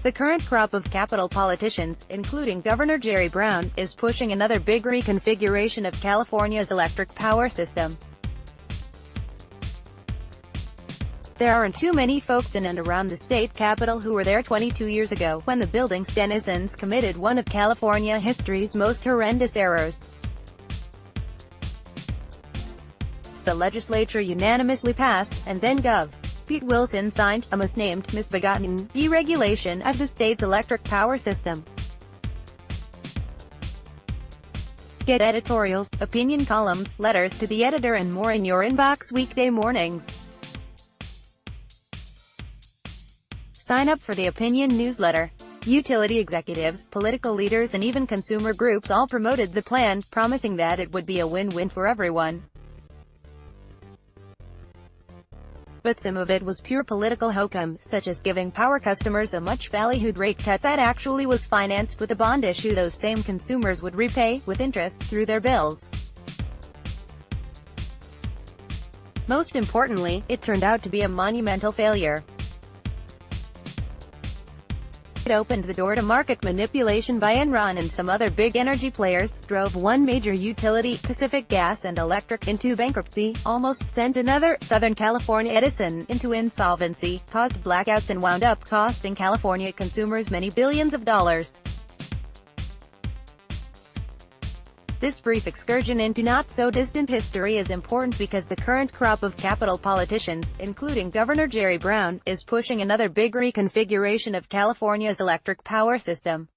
The current crop of Capitol politicians, including Governor Jerry Brown, is pushing another big reconfiguration of California's electric power system. There aren't too many folks in and around the state capitol who were there 22 years ago, when the building's denizens committed one of California history's most horrendous errors. The legislature unanimously passed, and then Gov. Pete Wilson signed, a misnamed, misbegotten, deregulation of the state's electric power system. Get editorials, opinion columns, letters to the editor and more in your inbox weekday mornings. Sign up for the opinion newsletter. Utility executives, political leaders and even consumer groups all promoted the plan, promising that it would be a win-win for everyone. But some of it was pure political hokum, such as giving power customers a much ballyhooed rate cut that actually was financed with a bond issue those same consumers would repay, with interest, through their bills. Most importantly, it turned out to be a monumental failure. It opened the door to market manipulation by Enron and some other big energy players, drove one major utility, Pacific Gas and Electric, into bankruptcy, almost sent another, Southern California Edison, into insolvency, caused blackouts and wound up costing California consumers many billions of dollars. This brief excursion into not-so-distant history is important because the current crop of Capitol politicians, including Governor Jerry Brown, is pushing another big reconfiguration of California's electric power system.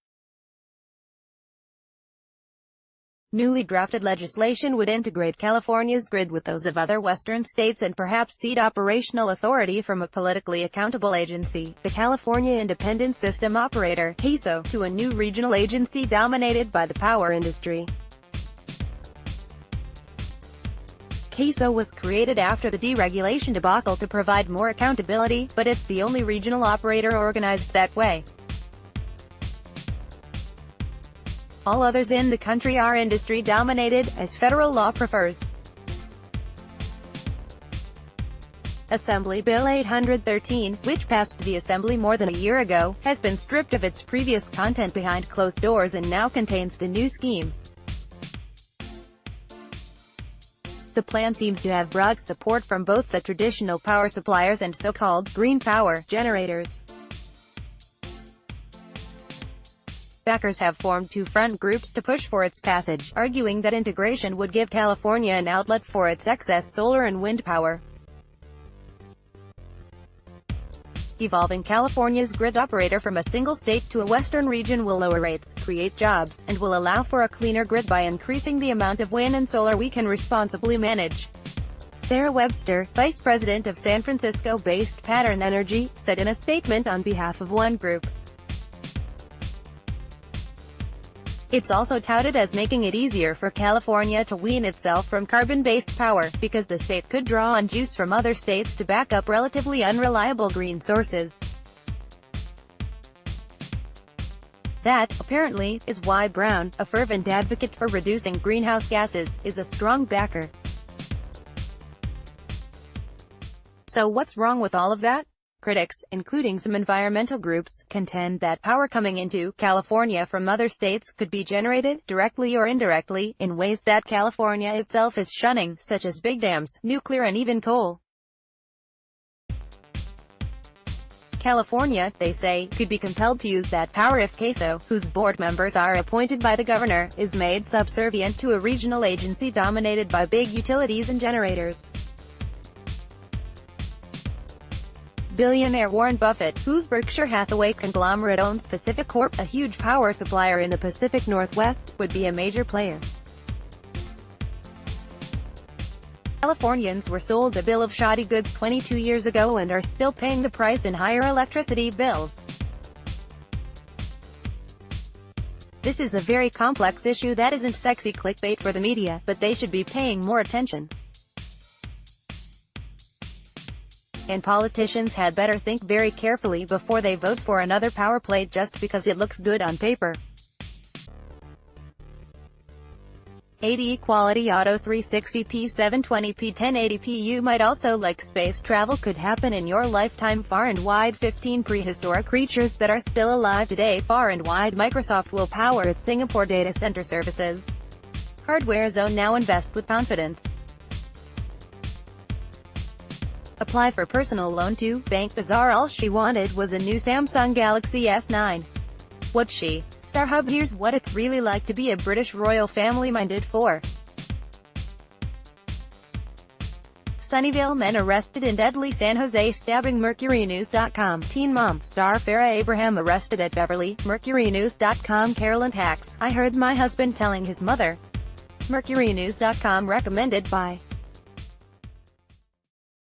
Newly drafted legislation would integrate California's grid with those of other western states and perhaps cede operational authority from a politically accountable agency, the California Independent System Operator, CAISO, to a new regional agency dominated by the power industry. CAISO was created after the deregulation debacle to provide more accountability, but it's the only regional operator organized that way. All others in the country are industry-dominated, as federal law prefers. Assembly Bill 813, which passed the Assembly more than a year ago, has been stripped of its previous content behind closed doors and now contains the new scheme. The plan seems to have broad support from both the traditional power suppliers and so-called green power generators. Backers have formed two front groups to push for its passage, arguing that integration would give California an outlet for its excess solar and wind power. Evolving California's grid operator from a single state to a western region will lower rates, create jobs, and will allow for a cleaner grid by increasing the amount of wind and solar we can responsibly manage. Sarah Webster, vice president of San Francisco-based Pattern Energy, said in a statement on behalf of one group. It's also touted as making it easier for California to wean itself from carbon-based power, because the state could draw on juice from other states to back up relatively unreliable green sources. That, apparently, is why Brown, a fervent advocate for reducing greenhouse gases, is a strong backer. So what's wrong with all of that? Critics, including some environmental groups, contend that power coming into California from other states could be generated, directly or indirectly, in ways that California itself is shunning, such as big dams, nuclear and even coal. California, they say, could be compelled to use that power if CAISO, whose board members are appointed by the governor, is made subservient to a regional agency dominated by big utilities and generators. Billionaire Warren Buffett, whose Berkshire Hathaway conglomerate owns Pacific Corp, a huge power supplier in the Pacific Northwest, would be a major player. Californians were sold a bill of shoddy goods 22 years ago and are still paying the price in higher electricity bills. This is a very complex issue that isn't sexy clickbait for the media, but they should be paying more attention. And politicians had better think very carefully before they vote for another power play just because it looks good on paper. 80 quality auto 360p 720p 1080p. You might also like space travel could happen in your lifetime. Far and wide. 15 prehistoric creatures that are still alive today. Far and wide. Microsoft will power its Singapore data center services. Hardware Zone. Now invest with confidence. Apply for personal loan to Bank Bazaar. All she wanted was a new Samsung Galaxy S9. What's she? StarHub. Here's what it's really like to be a British royal family minded for. Sunnyvale men arrested in deadly San Jose stabbing. MercuryNews.com. Teen mom, star Farrah Abraham arrested at Beverly. MercuryNews.com. Carolyn hacks. I heard my husband telling his mother. MercuryNews.com. Recommended by